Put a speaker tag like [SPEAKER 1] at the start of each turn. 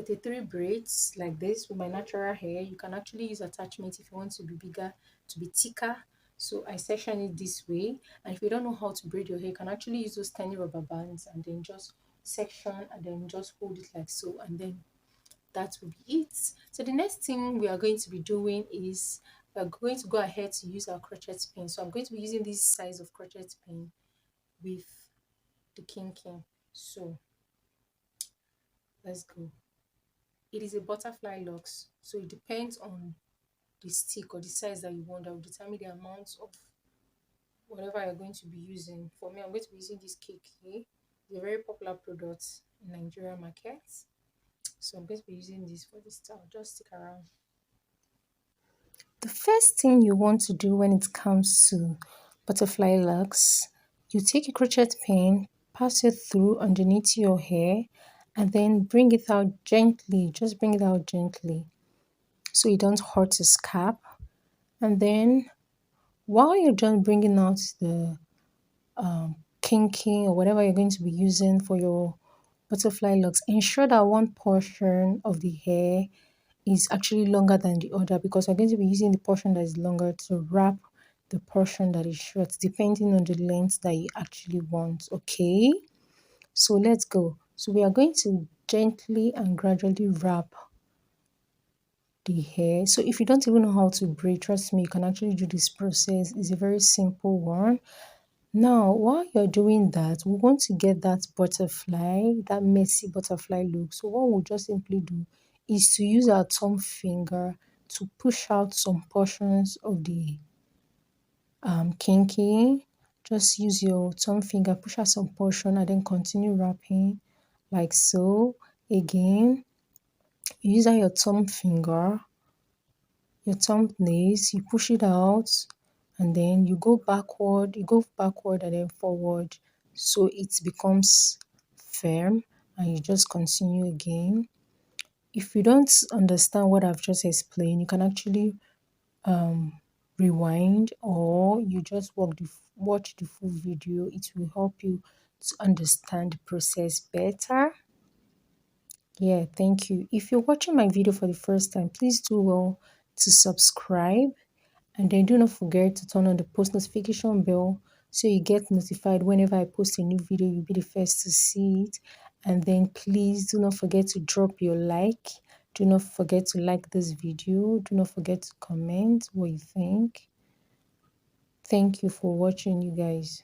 [SPEAKER 1] 33 braids like this with my natural hair. You can actually use attachment if you want to be bigger, to be thicker. So I section it this way. And if you don't know how to braid your hair, you can actually use those tiny rubber bands and then just section and then just hold it like so, and then that will be it. So the next thing we are going to be doing is we're going to go ahead to use our crochet pin. So I'm going to be using this size of crochet pin with the kinky. So let's go. It is a butterfly locks, so it depends on the stick or the size that you want that will determine the amount of whatever you're going to be using. For me, I'm going to be using this KK. It's a very popular product in Nigerian markets. So I'm going to be using this for this style. Just stick around. The first thing you want to do when it comes to butterfly locks, you take a crochet pin, pass it through underneath your hair, and then bring it out gently. Just bring it out gently so you don't hurt your scalp. And then while you're done bringing out the kinky or whatever you're going to be using for your butterfly locks, ensure that one portion of the hair is actually longer than the other, because we're going to be using the portion that is longer to wrap the portion that is short, depending on the length that you actually want. Okay, so let's go. So we are going to gently and gradually wrap the hair. So if you don't even know how to braid, trust me, you can actually do this process. It's a very simple one. Now, while you're doing that, we want to get that butterfly, that messy butterfly look. So what we'll just simply do is to use our thumb finger to push out some portions of the kinky. Just use your thumb finger, push out some portion, and then continue wrapping like so. Again, you use out your thumb finger, your thumbnails, you push it out, and then you go backward and then forward, so it becomes firm, and you just continue again. If you don't understand what I've just explained, you can actually rewind, or you just watch the full video. It will help you to understand the process better. Yeah, thank you. If you're watching my video for the first time, please do well to subscribe, and then do not forget to turn on the post notification bell so you get notified whenever I post a new video. You'll be the first to see it. And then please do not forget to drop your like. Do not forget to like this video. Do not forget to comment what you think. Thank you for watching, you guys.